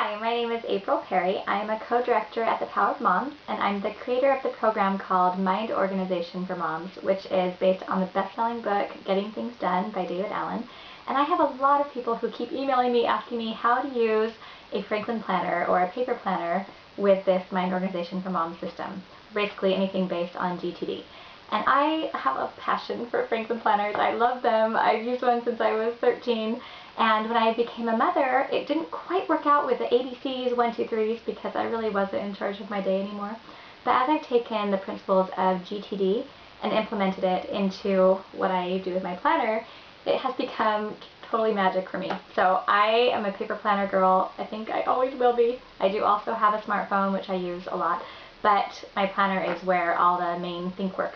Hi, my name is April Perry. I am a co-director at the Power of Moms, and I'm the creator of the program called Mind Organization for Moms, which is based on the best-selling book Getting Things Done by David Allen. And I have a lot of people who keep emailing me asking me how to use a Franklin planner or a paper planner with this Mind Organization for Moms system, basically anything based on GTD. And I have a passion for Franklin planners. I love them. I've used one since I was 13. And when I became a mother, it didn't quite work out with the ABCs, 1, 2, 3s, because I really wasn't in charge of my day anymore. But as I've taken the principles of GTD and implemented it into what I do with my planner, it has become totally magic for me. So I am a paper planner girl. I think I always will be. I do also have a smartphone, which I use a lot, but my planner is where all the main think work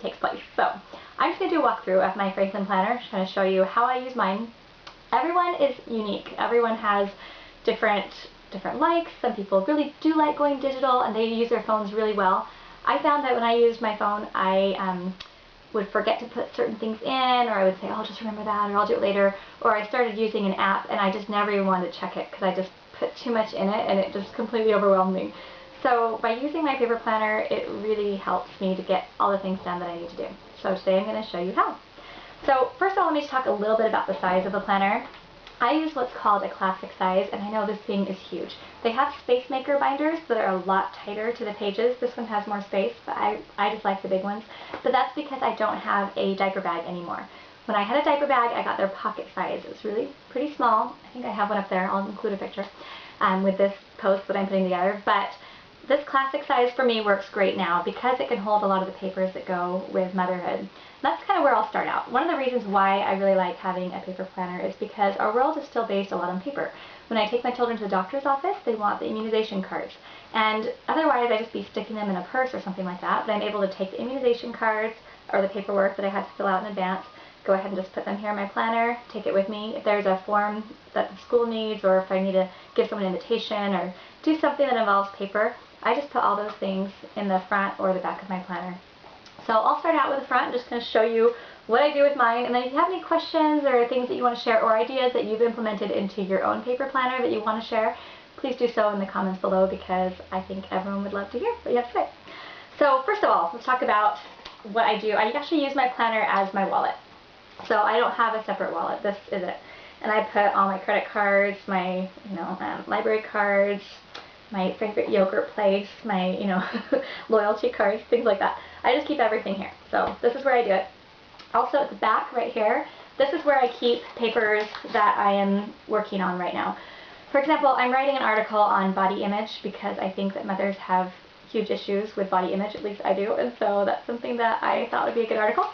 takes place. So I'm just going to do a walkthrough of my Franklin planner, just going to show you how I use mine. Everyone is unique. Everyone has different likes. Some people really do like going digital and they use their phones really well. I found that when I used my phone, I would forget to put certain things in, or I would say, oh, I'll just remember that, or I'll do it later. Or I started using an app and I just never even wanted to check it because I just put too much in it and it just completely overwhelmed me. So by using my paper planner, it really helps me to get all the things done that I need to do. So today I'm going to show you how. So first of all, let me just talk a little bit about the size of the planner. I use what's called a classic size, and I know this thing is huge. They have space maker binders that are a lot tighter to the pages. This one has more space, but I just like the big ones. But that's because I don't have a diaper bag anymore. When I had a diaper bag, I got their pocket size. It's really pretty small. I think I have one up there. I'll include a picture with this post that I'm putting together. But this classic size for me works great now because it can hold a lot of the papers that go with motherhood. And that's kind of where I'll start out. One of the reasons why I really like having a paper planner is because our world is still based a lot on paper. When I take my children to the doctor's office, they want the immunization cards. And otherwise, I'd just be sticking them in a purse or something like that. But I'm able to take the immunization cards or the paperwork that I had to fill out in advance, go ahead and just put them here in my planner, take it with me. If there's a form that the school needs, or if I need to give someone an invitation or do something that involves paper, I just put all those things in the front or the back of my planner. So I'll start out with the front. I'm just going to show you what I do with mine, and then if you have any questions or things that you want to share or ideas that you've implemented into your own paper planner that you want to share, please do so in the comments below because I think everyone would love to hear what you have to say. So first of all, let's talk about what I do. I actually use my planner as my wallet. So I don't have a separate wallet. This is it. And I put all my credit cards, my library cards, my favorite yogurt place, my loyalty cards, things like that. I just keep everything here. So this is where I do it. Also at the back right here, this is where I keep papers that I am working on right now. For example, I'm writing an article on body image because I think that mothers have huge issues with body image, at least I do, and so that's something that I thought would be a good article.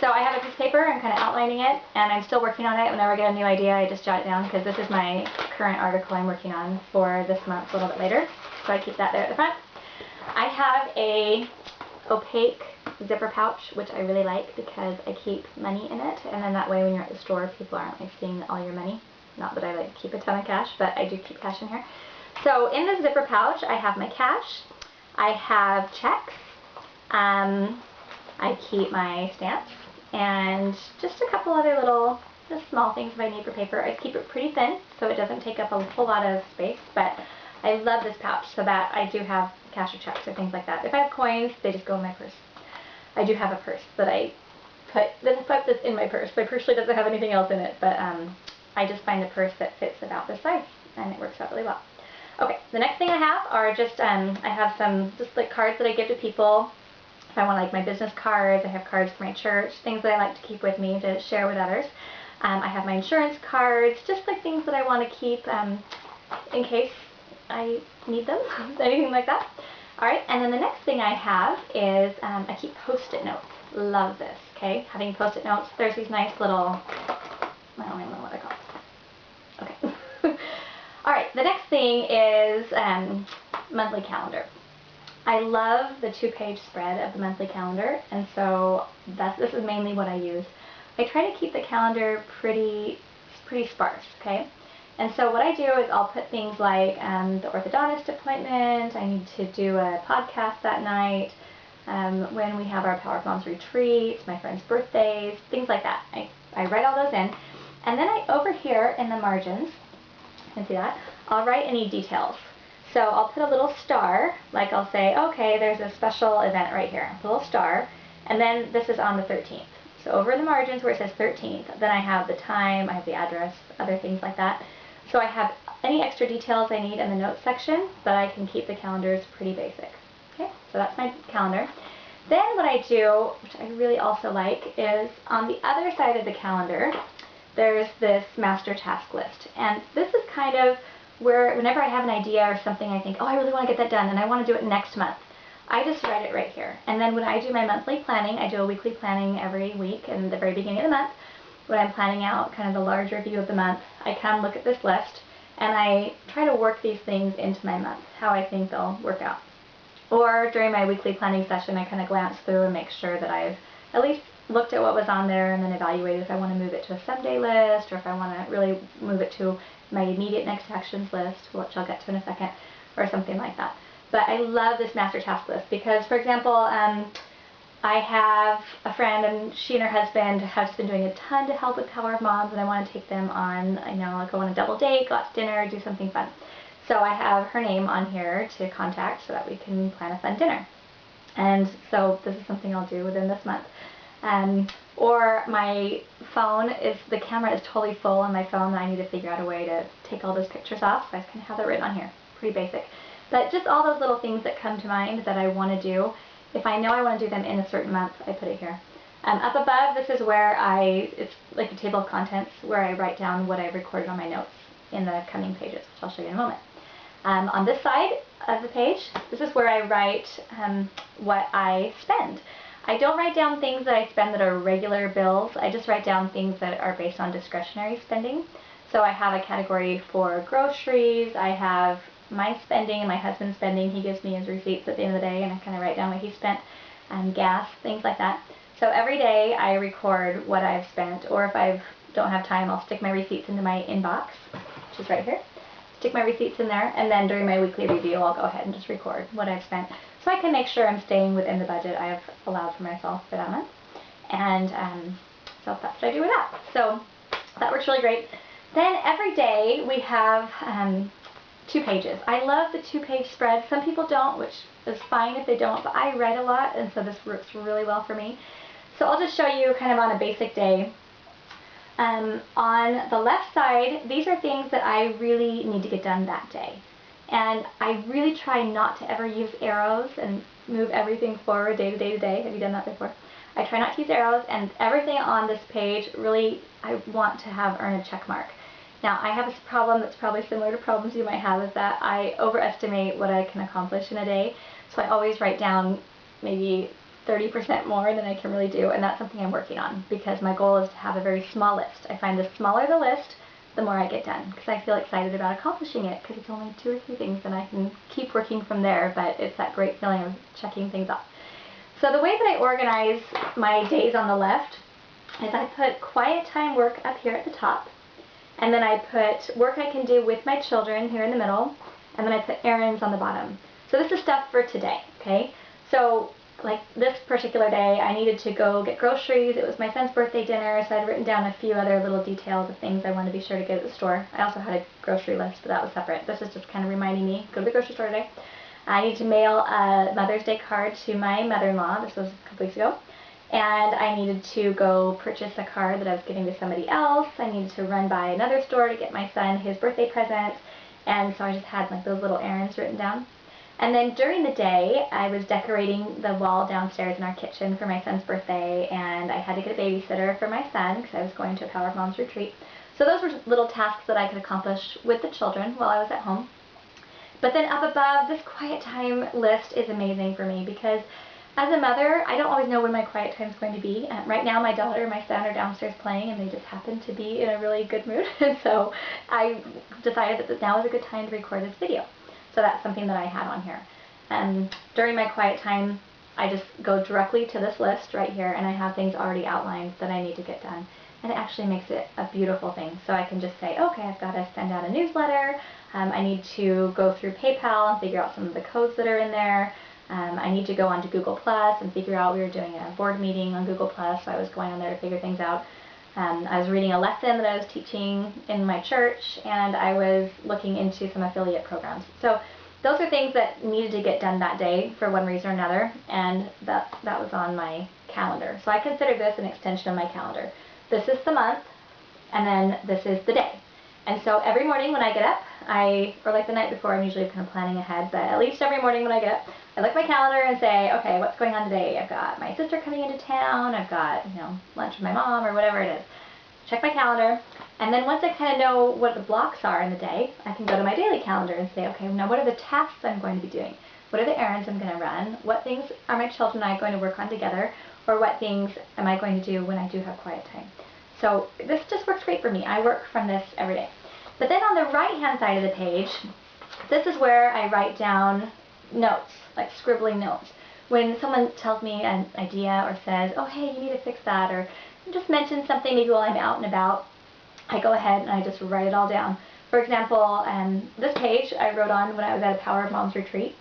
So I have a piece of paper, I'm kind of outlining it, and I'm still working on it. Whenever I get a new idea, I just jot it down because this is my current article I'm working on for this month, a little bit later. So I keep that there at the front. I have a opaque zipper pouch, which I really like because I keep money in it, and then that way when you're at the store, people aren't like seeing all your money. Not that I like keep a ton of cash, but I do keep cash in here. So in this zipper pouch, I have my cash, I have checks, I keep my stamps, and just a couple other little, just small things if I need for paper. I keep it pretty thin so it doesn't take up a whole lot of space, but I love this pouch so that I do have cash or checks or things like that. If I have coins, they just go in my purse. I do have a purse that I put this in my purse. My purse really doesn't have anything else in it, but I just find a purse that fits about this size, and it works out really well. Okay, the next thing I have are just, I have some just like cards that I give to people. If I want like my business cards, I have cards for my church, things that I like to keep with me to share with others. I have my insurance cards, just like things that I want to keep in case I need them, anything like that. Alright, and then the next thing I have is I keep post-it notes. Love this, okay? Having post-it notes, there's these nice little, I don't even know what they're called. Okay. Alright, the next thing is monthly calendar. I love the 2-page spread of the monthly calendar, and so this is mainly what I use. I try to keep the calendar pretty sparse, okay? And so what I do is I'll put things like the orthodontist appointment, I need to do a podcast that night, when we have our Power of Moms retreats, my friends' birthdays, things like that. I write all those in. And then over here in the margins, you can see that, I'll write any details. So I'll put a little star, like I'll say, okay, there's a special event right here. A little star, and then this is on the 13th. So over in the margins where it says 13th, then I have the time, I have the address, other things like that. So I have any extra details I need in the notes section, but I can keep the calendars pretty basic. Okay, so that's my calendar. Then what I do, which I really also like, is on the other side of the calendar, there's this master task list. And this is kind of where whenever I have an idea or something I think, oh, I really want to get that done and I want to do it next month, I just write it right here. And then when I do my monthly planning, I do a weekly planning every week in the very beginning of the month. When I'm planning out kind of the larger view of the month, I come look at this list and I try to work these things into my month, how I think they'll work out. Or during my weekly planning session, I kind of glance through and make sure that I've at least looked at what was on there and then evaluate if I want to move it to a someday list or if I want to really move it to my immediate next actions list, which I'll get to in a second, or something like that. But I love this master task list because, for example, I have a friend and she and her husband have just been doing a ton to help with Power of Moms, and I want to take them on, go on a double date, go out to dinner, do something fun. So I have her name on here to contact so that we can plan a fun dinner. And so this is something I'll do within this month. Or my phone the camera is totally full on my phone and I need to figure out a way to take all those pictures off. So I just kind of have that written on here. Pretty basic. But just all those little things that come to mind that I want to do. If I know I want to do them in a certain month, I put it here. Up above, this is where it's like a table of contents where I write down what I've recorded on my notes in the coming pages, which I'll show you in a moment. On this side of the page, this is where I write what I spend. I don't write down things that I spend that are regular bills. I just write down things that are based on discretionary spending. So I have a category for groceries. I have my spending and my husband's spending. He gives me his receipts at the end of the day and I kind of write down what he spent, gas, things like that. So every day I record what I've spent, or if I don't have time, I'll stick my receipts into my inbox, which is right here. Stick my receipts in there, and then during my weekly review I'll go ahead and just record what I've spent so I can make sure I'm staying within the budget I've allowed for myself for that month. And so that's what I do with that. So that works really great. Then every day we have 2 pages. I love the 2-page spread. Some people don't, which is fine if they don't, but I write a lot and so this works really well for me. So I'll just show you kind of on a basic day. On the left side, these are things that I really need to get done that day. And I really try not to ever use arrows and move everything forward day to day to day. Have you done that before? I try not to use arrows, and everything on this page really I want to have earn a check mark. Now I have a problem that's probably similar to problems you might have, is that I overestimate what I can accomplish in a day. So I always write down maybe 30% more than I can really do, and that's something I'm working on because my goal is to have a very small list. I find the smaller the list, the more I get done because I feel excited about accomplishing it because it's only 2 or 3 things and I can keep working from there, but it's that great feeling of checking things off. So the way that I organize my days on the left is I put quiet time work up here at the top, and then I put work I can do with my children here in the middle, and then I put errands on the bottom. So this is stuff for today, okay? So like this particular day, I needed to go get groceries. It was my son's birthday dinner, so I'd written down a few other little details of things I wanted to be sure to get at the store. I also had a grocery list, but that was separate. This is just kind of reminding me, go to the grocery store today. I need to mail a Mother's Day card to my mother-in-law. This was a couple weeks ago. And I needed to go purchase a card that I was giving to somebody else. I needed to run by another store to get my son his birthday present. And so I just had like those little errands written down. And then during the day, I was decorating the wall downstairs in our kitchen for my son's birthday, and I had to get a babysitter for my son because I was going to a Power of Moms retreat. So those were little tasks that I could accomplish with the children while I was at home. But then up above, this quiet time list is amazing for me because as a mother, I don't always know when my quiet time is going to be. Right now, my daughter and my son are downstairs playing, and they just happen to be in a really good mood. And so I decided that now is a good time to record this video. So that's something that I had on here. During my quiet time, I just go directly to this list right here, and I have things already outlined that I need to get done. And it actually makes it a beautiful thing. So I can just say, okay, I've got to send out a newsletter. I need to go through PayPal and figure out some of the codes that are in there. I need to go onto Google Plus and figure out, we were doing a board meeting on Google Plus, so I was going on there to figure things out. I was reading a lesson that I was teaching in my church, and I was looking into some affiliate programs. So those are things that needed to get done that day for one reason or another, and that was on my calendar. So I consider this an extension of my calendar. This is the month, and then this is the day. And so every morning when I get up, or like the night before, I'm usually kind of planning ahead, but at least every morning when I get up, I look at my calendar and say, okay, what's going on today? I've got my sister coming into town, I've got, lunch with my mom, or whatever it is. Check my calendar, and then once I kind of know what the blocks are in the day, I can go to my daily calendar and say, okay, now what are the tasks I'm going to be doing? What are the errands I'm going to run? What things are my children and I going to work on together? Or what things am I going to do when I do have quiet time? So this just works great for me. I work from this every day. But then on the right-hand side of the page, this is where I write down notes, like scribbling notes. When someone tells me an idea or says, oh, hey, you need to fix that, or just mention something maybe while I'm out and about, I go ahead and I just write it all down. For example, this page I wrote on when I was at a Power of Moms retreat,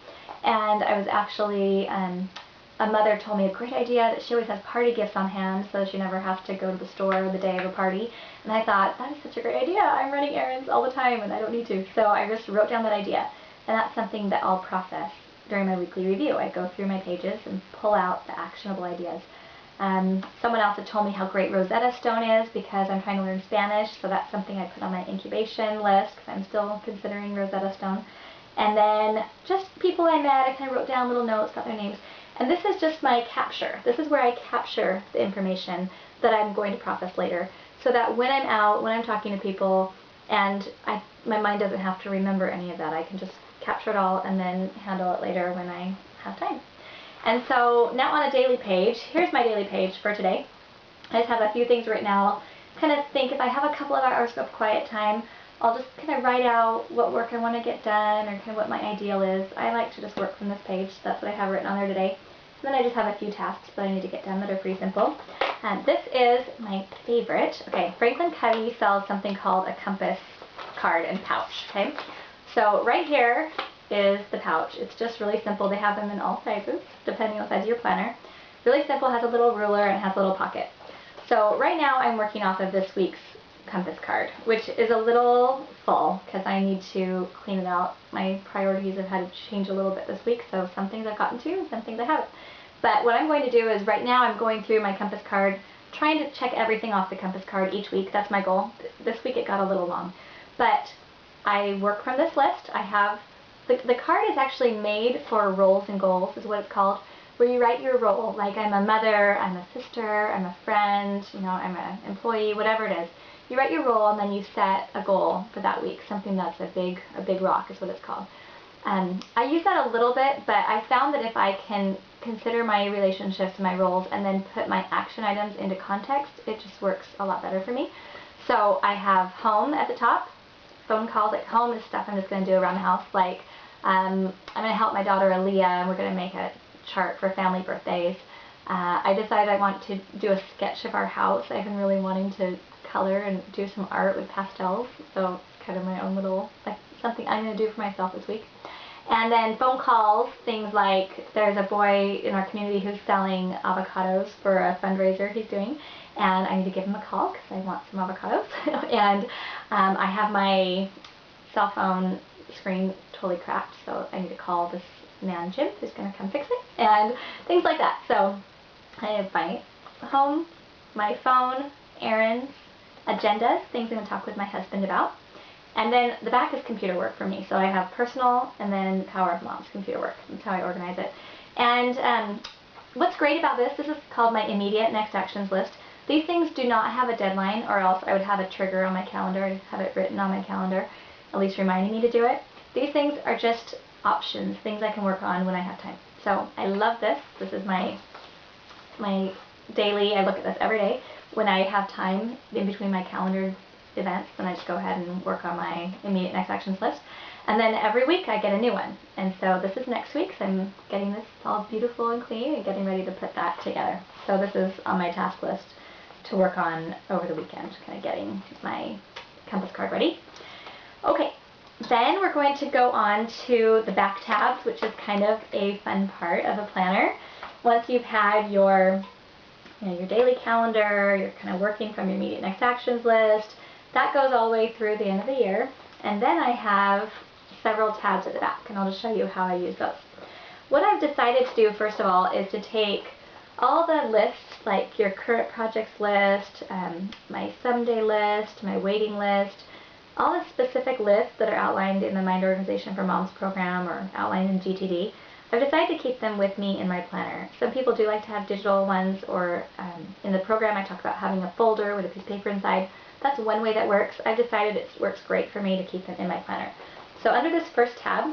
and I was actually, a mother told me a great idea that she always has party gifts on hand so she never has to go to the store the day of a party. And I thought, that is such a great idea. I'm running errands all the time and I don't need to. So I just wrote down that idea. And that's something that I'll process during my weekly review. I go through my pages and pull out the actionable ideas. Someone else had told me how great Rosetta Stone is because I'm trying to learn Spanish. So that's something I put on my incubation list because I'm still considering Rosetta Stone. And then just people I met, I kind of wrote down little notes, got their names. And this is just my capture. This is where I capture the information that I'm going to process later, so that when I'm out, when I'm talking to people, and my mind doesn't have to remember any of that. I can just capture it all and then handle it later when I have time. And so now on a daily page, here's my daily page for today. I just have a few things written out. Kind of think if I have a couple of hours of quiet time, I'll just kind of write out what work I want to get done or kind of what my ideal is. I like to just work from this page. That's what I have written on there today. And then I just have a few tasks that I need to get done that are pretty simple. This is my favorite. Okay, Franklin Covey sells something called a compass card and pouch. Okay, so right here is the pouch. It's just really simple. They have them in all sizes, depending on the size of your planner. Really simple, has a little ruler and has a little pocket. So right now I'm working off of this week's compass card, which is a little full because I need to clean it out. My priorities have had to change a little bit this week, so some things I've gotten to and some things I haven't. But what I'm going to do is right now I'm going through my compass card, trying to check everything off the compass card each week. That's my goal. This week it got a little long. But I work from this list. I have, the card is actually made for roles and goals, is what it's called, where you write your role. Like I'm a mother, I'm a sister, I'm a friend, I'm an employee, whatever it is. You write your role and then you set a goal for that week, something that's a big rock is what it's called. I use that a little bit, but I found that if I can consider my relationships and my roles and then put my action items into context, it just works a lot better for me. So I have home at the top, phone calls. Like home is stuff I'm just going to do around the house. Like I'm going to help my daughter Aaliyah and we're going to make a chart for family birthdays. I decided I want to do a sketch of our house. I've been really wanting to color and do some art with pastels, so kind of my own little, like something I'm going to do for myself this week. And then phone calls, things like there's a boy in our community who's selling avocados for a fundraiser he's doing, and I need to give him a call because I want some avocados. And I have my cell phone screen totally cracked, so I need to call this man Jim who's going to come fix it, and things like that. So I have my home, my phone, errands, agendas, things I'm going to talk with my husband about. And then the back is computer work for me. So I have personal and then Power of Moms computer work. That's how I organize it. And what's great about this is called my immediate next actions list. These things do not have a deadline, or else I would have a trigger on my calendar. I'd have it written on my calendar, at least reminding me to do it. These things are just options, things I can work on when I have time. So I love this. This is my daily, I look at this every day. When I have time in between my calendar events, then I just go ahead and work on my immediate next actions list. And then every week I get a new one. And so this is next week, so I'm getting this all beautiful and clean and getting ready to put that together. So this is on my task list to work on over the weekend, kind of getting my compass card ready. Okay, then we're going to go on to the back tabs, which is kind of a fun part of a planner. Once you've had your your daily calendar, you're kind of working from your immediate next actions list. That goes all the way through the end of the year. And then I have several tabs at the back, and I'll just show you how I use those. What I've decided to do, first of all, is to take all the lists, like your current projects list, my someday list, my waiting list, all the specific lists that are outlined in the Mind Organization for Moms program or outlined in GTD. I've decided to keep them with me in my planner. Some people do like to have digital ones, or in the program I talk about having a folder with a piece of paper inside. That's one way that works. I've decided it works great for me to keep them in my planner. So under this first tab,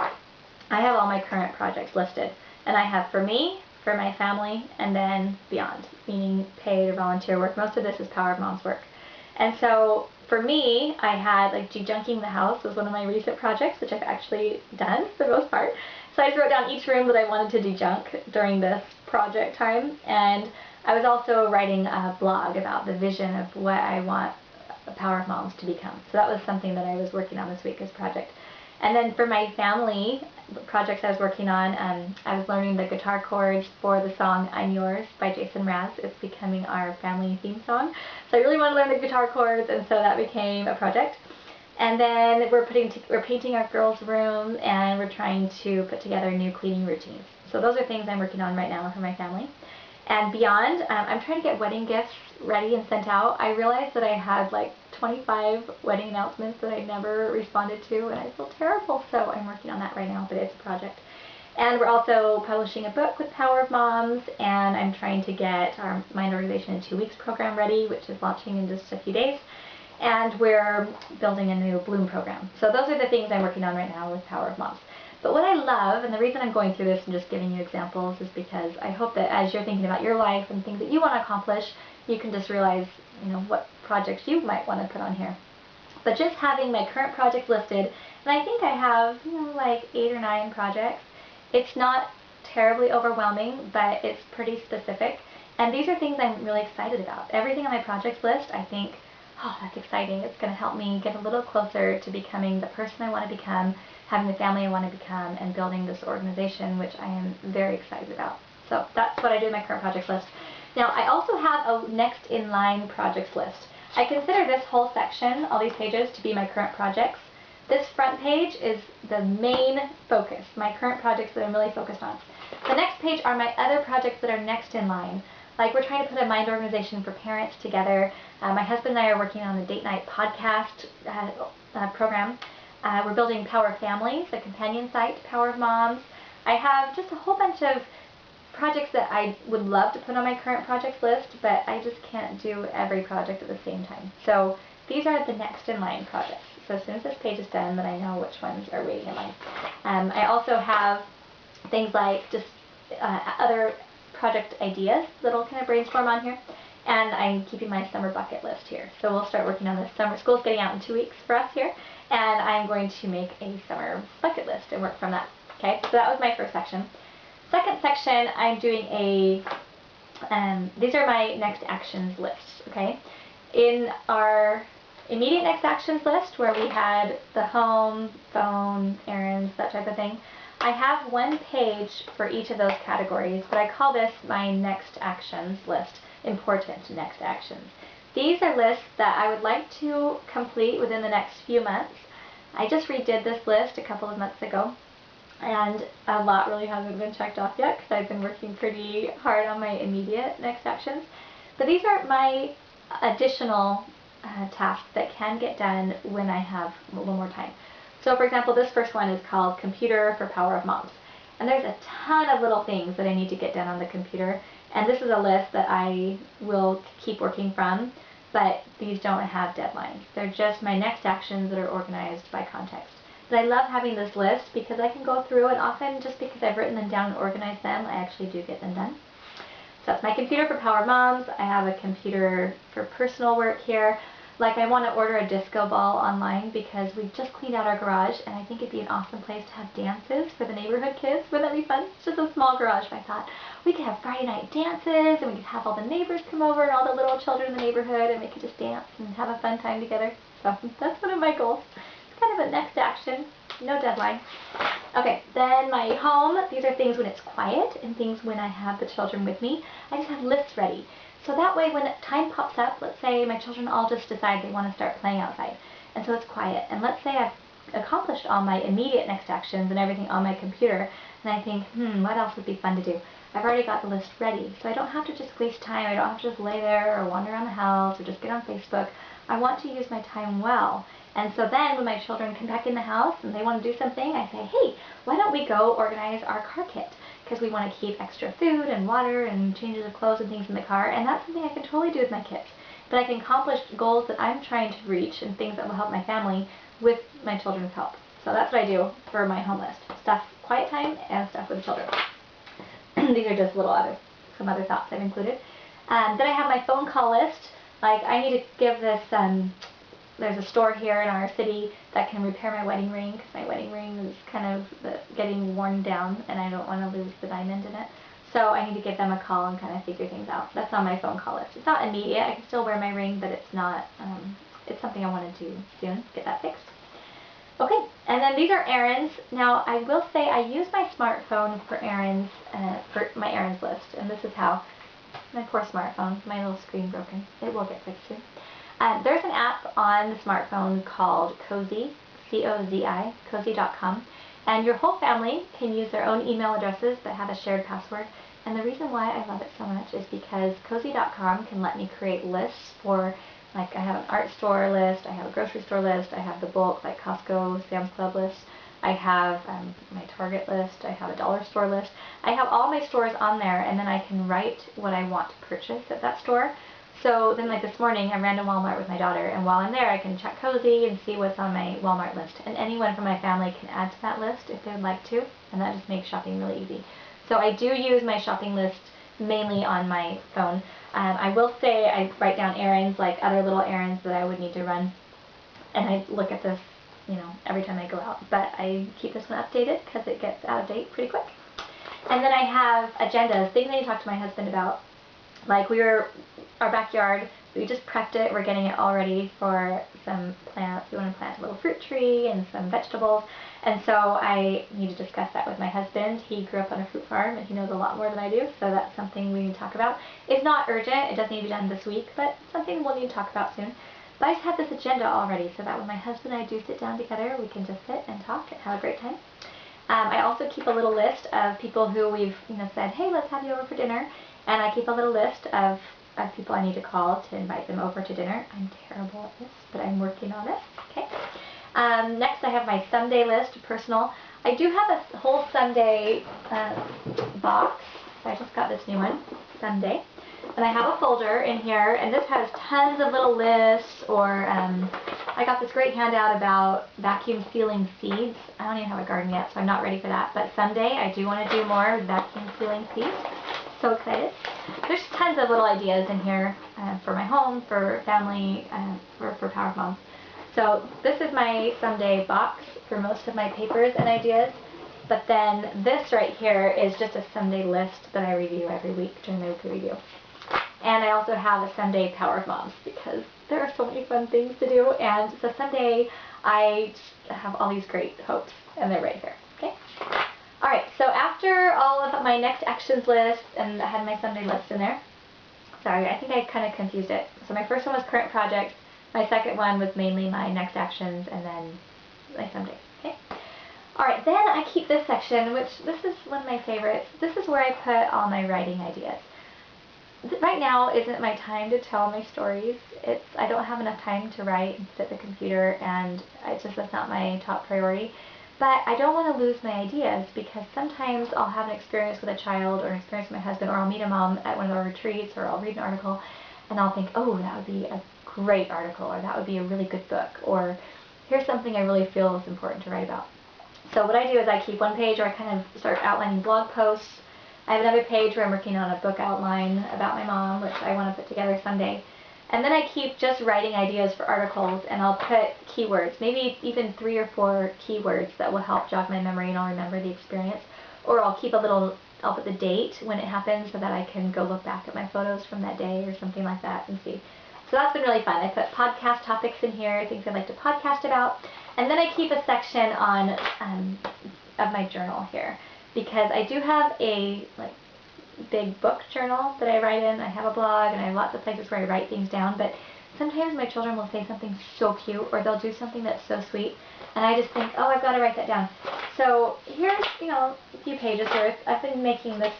I have all my current projects listed. And I have for me, for my family, and then beyond, meaning paid or volunteer work. Most of this is Power of Moms work. And so for me, I had like de-junking the house was one of my recent projects, which I've actually done for the most part. So I just wrote down each room that I wanted to de-junk during this project time. And I was also writing a blog about the vision of what I want Power of Moms to become. So that was something that I was working on this week as a project. And then for my family projects I was working on, I was learning the guitar chords for the song I'm Yours by Jason Mraz. It's becoming our family theme song. So I really want to learn the guitar chords, and so that became a project. And then we're painting our girls' room, and we're trying to put together new cleaning routines. So those are things I'm working on right now for my family. And beyond, I'm trying to get wedding gifts ready and sent out. I realized that I had like 25 wedding announcements that I never responded to, and I feel terrible. So I'm working on that right now, but it's a project. And we're also publishing a book with Power of Moms, and I'm trying to get our Mind Organization in 2 Weeks program ready, which is launching in just a few days. And we're building a new Bloom program. So those are the things I'm working on right now with Power of Moms. But what I love, and the reason I'm going through this and just giving you examples, is because I hope that as you're thinking about your life and things that you want to accomplish, you can just realize, what projects you might want to put on here. But just having my current projects listed, and I think I have, like 8 or 9 projects. It's not terribly overwhelming, but it's pretty specific. And these are things I'm really excited about. Everything on my projects list, I think, oh, that's exciting. It's going to help me get a little closer to becoming the person I want to become, having the family I want to become, and building this organization, which I am very excited about. So that's what I do in my current projects list. Now, I also have a next in line projects list. I consider this whole section, all these pages, to be my current projects. This front page is the main focus, my current projects that I'm really focused on. The next page are my other projects that are next in line. Like, we're trying to put a Mind Organization for parents together. My husband and I are working on a date night podcast program. We're building Power Families, a companion site to Power of Moms. I have just a whole bunch of projects that I would love to put on my current projects list, but I just can't do every project at the same time. So these are the next in line projects. So as soon as this page is done, then I know which ones are waiting in line. I also have things like just other project ideas that I'll kind of brainstorm on here. And I'm keeping my summer bucket list here. So we'll start working on this summer. School's getting out in 2 weeks for us here. And I'm going to make a summer bucket list and work from that. Okay, so that was my first section. Second section, I'm doing these are my next actions lists, okay? In our immediate next actions list, where we had the home, phone, errands, that type of thing, I have one page for each of those categories, but I call this my next actions list, important next actions. These are lists that I would like to complete within the next few months. I just redid this list a couple of months ago, and a lot really hasn't been checked off yet because I've been working pretty hard on my immediate next actions. But these are my additional tasks that can get done when I have a little more time. So for example, this first one is called Computer for Power of Moms. And there's a ton of little things that I need to get done on the computer. And this is a list that I will keep working from, but these don't have deadlines. They're just my next actions that are organized by context. But I love having this list because I can go through, and often just because I've written them down and organized them, I actually do get them done. So that's my Computer for Power Moms. I have a computer for personal work here. Like, I want to order a disco ball online because we've just cleaned out our garage, and I think it'd be an awesome place to have dances for the neighborhood kids. Wouldn't that be fun? It's just a small garage, but I thought we could have Friday night dances, and we could have all the neighbors come over and all the little children in the neighborhood, and we could just dance and have a fun time together. So that's one of my goals. It's kind of a next action, no deadline. Okay, then my home. These are things when it's quiet and things when I have the children with me. I just have lists ready. So that way when time pops up, let's say my children all just decide they want to start playing outside, and so it's quiet, and let's say I've accomplished all my immediate next actions and everything on my computer, and I think, what else would be fun to do? I've already got the list ready, so I don't have to just waste time. I don't have to just lay there or wander around the house or just get on Facebook. I want to use my time well. And so then when my children come back in the house and they want to do something, I say, hey, why don't we go organize our car kit? Because we want to keep extra food and water and changes of clothes and things in the car, and that's something I can totally do with my kids. But I can accomplish goals that I'm trying to reach and things that will help my family with my children's help. So that's what I do for my home list. Stuff, quiet time, and stuff with the children. These are just some other thoughts I've included. Then I have my phone call list. Like, I need to give this, there's a store here in our city that can repair my wedding ring, because my wedding ring is kind of getting worn down and I don't want to lose the diamond in it. So I need to give them a call and kind of figure things out. That's on my phone call list. It's not immediate. I can still wear my ring, but it's not, it's something I want to do soon, get that fixed. Okay, and then these are errands. Now, I will say I use my smartphone for errands, for my errands list, and this is how. My poor smartphone, my little screen broken. It will get fixed soon. There's an app on the smartphone called Cozy, C-O-Z-I, cozy.com, and your whole family can use their own email addresses that have a shared password. And the reason why I love it so much is because cozy.com can let me create lists for, like, I have an art store list, I have a grocery store list, I have the bulk, like Costco, Sam's Club list, I have my Target list, I have a dollar store list. I have all my stores on there, and then I can write what I want to purchase at that store. So then, like this morning, I ran to Walmart with my daughter, and while I'm there, I can check Cozy and see what's on my Walmart list. And anyone from my family can add to that list if they would like to, and that just makes shopping really easy. So I do use my shopping list mainly on my phone. I will say I write down errands, like other little errands that I would need to run, and I look at this, every time I go out. But I keep this one updated because it gets out of date pretty quick. And then I have agendas, things I need to talk to my husband about. Like our backyard, we just prepped it. We're getting it all ready for some plants. We want to plant a little fruit tree and some vegetables. And so I need to discuss that with my husband. He grew up on a fruit farm and he knows a lot more than I do. So that's something we need to talk about. It's not urgent. It doesn't need to be done this week, but something we'll need to talk about soon. But I just have this agenda already so that when my husband and I do sit down together, we can just sit and talk and have a great time. I also keep a little list of people who we've said, hey, let's have you over for dinner. And I keep a little list of people I need to call to invite them over to dinner. I'm terrible at this, but I'm working on it. Okay. Next, I have my Sunday list, personal. I do have a whole Sunday box. So I just got this new one, Sunday. And I have a folder in here, and this has tons of little lists, or I got this great handout about vacuum sealing seeds. I don't even have a garden yet, so I'm not ready for that. But someday I do want to do more vacuum sealing seeds. So excited. There's tons of little ideas in here for my home, for family, for Power of Moms. So this is my Sunday box for most of my papers and ideas. But then this right here is just a Sunday list that I review every week during my weekly review. And I also have a Sunday Power of Moms because there are so many fun things to do. And so Sunday I have all these great hopes, and they're right here. Okay. Alright, so after all of my next actions list, and I had my Sunday list in there. Sorry, I think I kind of confused it. So my first one was current projects, my second one was mainly my next actions, and then my Sunday. Okay. Alright, then I keep this section, which this is one of my favorites. This is where I put all my writing ideas. Right now isn't my time to tell my stories. I don't have enough time to write and sit at the computer, and that's not my top priority. But I don't want to lose my ideas, because sometimes I'll have an experience with a child or an experience with my husband, or I'll meet a mom at one of our retreats, or I'll read an article and I'll think, oh, that would be a great article, or that would be a really good book, or here's something I really feel is important to write about. So what I do is I keep one page where I kind of start outlining blog posts. I have another page where I'm working on a book outline about my mom, which I want to put together someday. And then I keep just writing ideas for articles, and I'll put keywords, maybe even 3 or 4 keywords that will help jog my memory and I'll remember the experience. Or I'll put the date when it happens so that I can go look back at my photos from that day or something like that and see. So that's been really fun. I put podcast topics in here, things I'd like to podcast about. And then I keep a section on of my journal here, because I do have a big book journal that I write in. I have a blog and I have lots of places where I write things down, but sometimes my children will say something so cute or they'll do something that's so sweet and I just think, oh, I've got to write that down. So here's, a few pages worth. I've been making this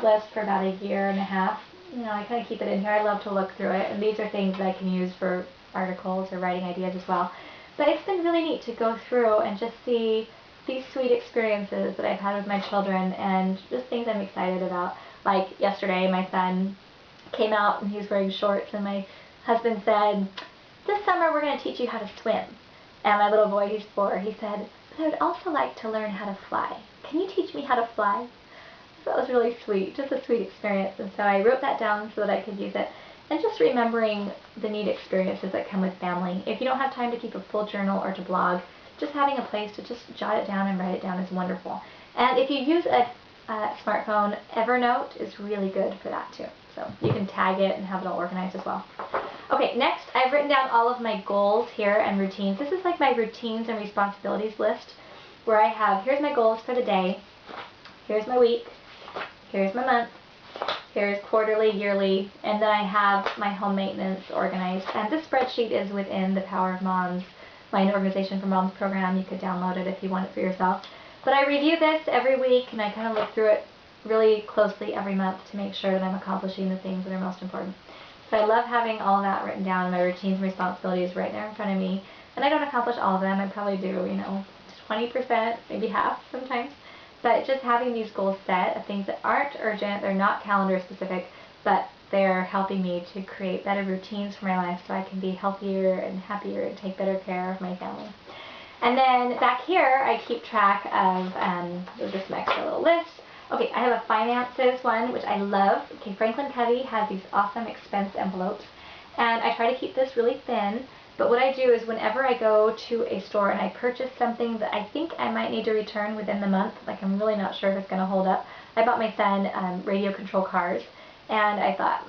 list for about a year and a half. I kind of keep it in here. I love to look through it, and these are things that I can use for articles or writing ideas as well. But it's been really neat to go through and just see these sweet experiences that I've had with my children and just things I'm excited about. Like yesterday, my son came out and he was wearing shorts and my husband said, "This summer we're going to teach you how to swim." And my little boy, he's 4, he said, "But I would also like to learn how to fly. Can you teach me how to fly?" So that was really sweet, just a sweet experience. And so I wrote that down so that I could use it. And just remembering the neat experiences that come with family. If you don't have time to keep a full journal or to blog, just having a place to just jot it down and write it down is wonderful. And if you use a smartphone, Evernote is really good for that too. So you can tag it and have it all organized as well. Okay, next I've written down all of my goals here and routines. This is like my routines and responsibilities list where I have, here's my goals for the day, here's my week, here's my month, here's quarterly, yearly, and then I have my home maintenance organized. And this spreadsheet is within the Power of Moms Mind Organization for Moms program. You could download it if you want it for yourself. But I review this every week and I kind of look through it really closely every month to make sure that I'm accomplishing the things that are most important. So I love having all that written down, my routines and responsibilities right there in front of me. And I don't accomplish all of them. I probably do, 20%, maybe half sometimes. But just having these goals set of things that aren't urgent, they're not calendar specific, but they're helping me to create better routines for my life so I can be healthier and happier and take better care of my family. And then back here, I keep track of, there's just some extra little lists. Okay, I have a finances one, which I love. Okay, Franklin Covey has these awesome expense envelopes, and I try to keep this really thin. But what I do is whenever I go to a store and I purchase something that I think I might need to return within the month, like I'm really not sure if it's going to hold up. I bought my son radio control cars, and I thought,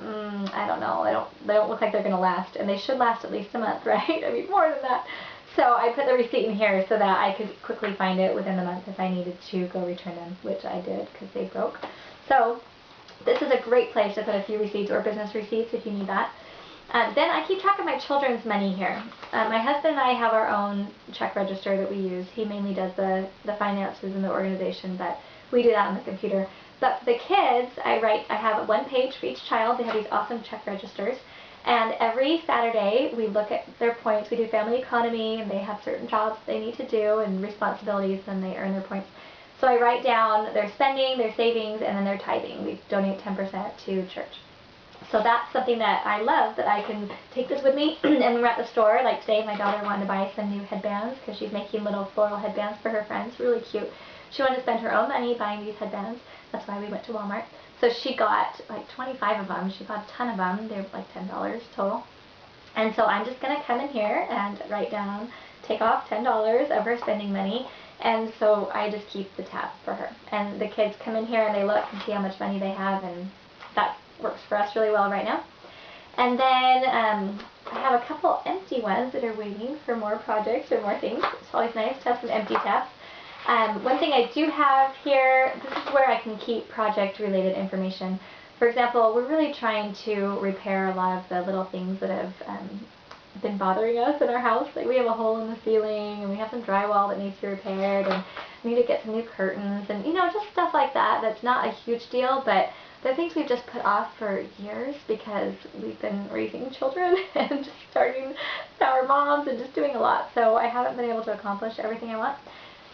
I don't know, they don't look like they're going to last, and they should last at least a month, right? I mean, more than that. So I put the receipt in here so that I could quickly find it within the month if I needed to go return them, which I did because they broke. So this is a great place to put a few receipts or business receipts if you need that. Then I keep track of my children's money here. My husband and I have our own check register that we use. He mainly does the finances and the organization, but we do that on the computer. But for the kids, I have one page for each child. They have these awesome check registers. And every Saturday, we look at their points. We do family economy, and they have certain jobs they need to do and responsibilities, and they earn their points. So I write down their spending, their savings, and then their tithing. We donate 10% to church. So that's something that I love, that I can take this with me. And when we're at the store, like today, my daughter wanted to buy some new headbands because she's making little floral headbands for her friends. Really cute. She wanted to spend her own money buying these headbands. That's why we went to Walmart. So she got like 25 of them. She bought a ton of them. They were like $10 total. And so I'm just going to come in here and write down, take off $10 of her spending money. And so I just keep the tab for her. And the kids come in here and they look and see how much money they have, and that works for us really well right now. And then I have a couple empty ones that are waiting for more projects or more things. It's always nice to have some empty tabs. One thing I do have here, this is where I can keep project-related information. For example, we're really trying to repair a lot of the little things that have been bothering us in our house. Like we have a hole in the ceiling, and we have some drywall that needs to be repaired, and we need to get some new curtains, and just stuff like that. That's not a huge deal, but they're things we've just put off for years because we've been raising children and just starting our moms and just doing a lot. So I haven't been able to accomplish everything I want.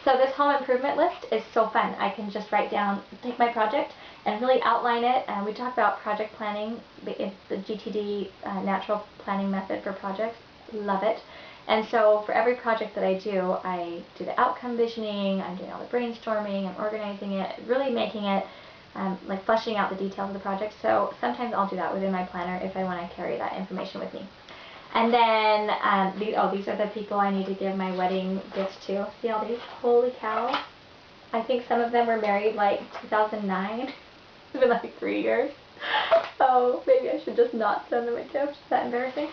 So this home improvement list is so fun. I can just write down, take my project and really outline it. We talk about project planning, the GTD natural planning method for projects. Love it. And so for every project that I do the outcome visioning, I'm doing all the brainstorming, I'm organizing it, really making it like fleshing out the details of the project. So sometimes I'll do that within my planner if I want to carry that information with me. And then, these are the people I need to give my wedding gifts to. See all these? Holy cow. I think some of them were married like 2009. It's been like 3 years. So maybe I should just not send them a gift. Is that embarrassing?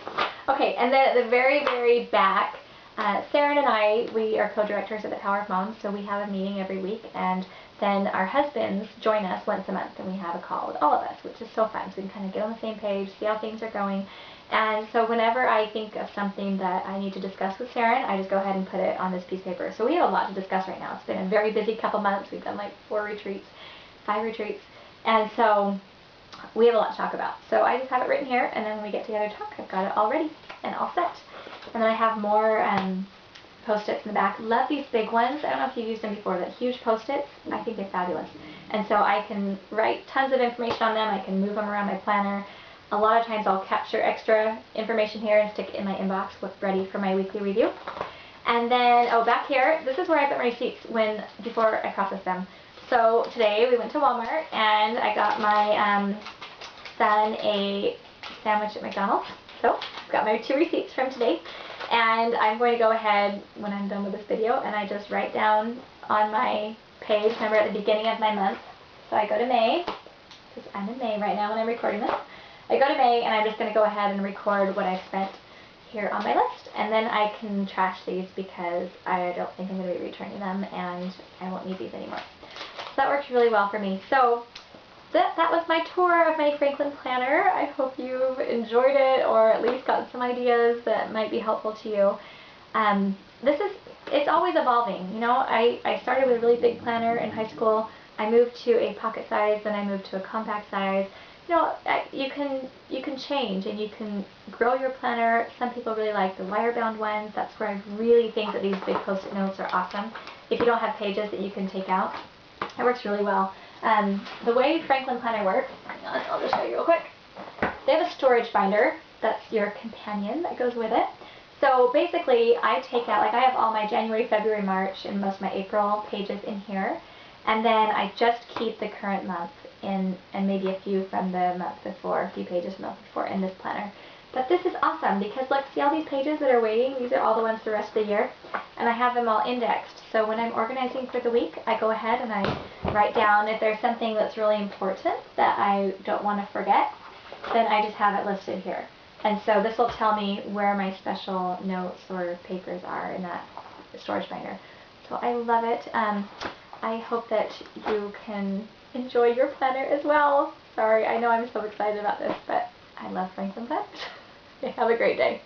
Okay, and then at the very, very back, Sarah and I, we are co-directors at the Power of Moms, so we have a meeting every week, and then our husbands join us once a month, and we have a call with all of us, which is so fun. So we can kind of get on the same page, see how things are going. And so whenever I think of something that I need to discuss with Sarah, I just go ahead and put it on this piece of paper. So we have a lot to discuss right now. It's been a very busy couple months. We've done like 4 retreats, 5 retreats, and so we have a lot to talk about. So I just have it written here, and then when we get together to talk, I've got it all ready and all set. And then I have more Post-its in the back. Love these big ones. I don't know if you've used them before, but huge Post-its. I think they're fabulous. And so I can write tons of information on them. I can move them around my planner. A lot of times I'll capture extra information here and stick it in my inbox, ready for my weekly review. And then, back here, this is where I put my receipts before I process them. So today we went to Walmart and I got my son a sandwich at McDonald's. So I've got my 2 receipts from today, and I'm going to go ahead when I'm done with this video and I just write down on my page, remember at the beginning of my month. So I go to May, because I'm in May right now when I'm recording this. I go to May and I'm just going to go ahead and record what I spent here on my list, and then I can trash these because I don't think I'm going to be returning them and I won't need these anymore. So that works really well for me. So that was my tour of my Franklin planner. I hope you've enjoyed it, or at least got some ideas that might be helpful to you. It's always evolving. You know, I started with a really big planner in high school. I moved to a pocket size, then I moved to a compact size. You know, you can change and you can grow your planner. Some people really like the wire-bound ones. That's where I really think that these big Post-it notes are awesome. If you don't have pages that you can take out, it works really well. The way Franklin Planner works, hang on, I'll just show you real quick. They have a storage binder. That's your companion that goes with it. So basically, I take out, like I have all my January, February, March, and most of my April pages in here. And then I just keep the current month in, and maybe a few from the month before, a few pages from the month before in this planner. But this is awesome because look, see all these pages that are waiting? These are all the ones for the rest of the year. And I have them all indexed. So when I'm organizing for the week, I go ahead and I write down if there's something that's really important that I don't want to forget, then I just have it listed here. And so this will tell me where my special notes or papers are in that storage binder. So I love it. I hope that you can enjoy your planner as well. Sorry, I know I'm so excited about this, but I love Franklin planners. Have a great day.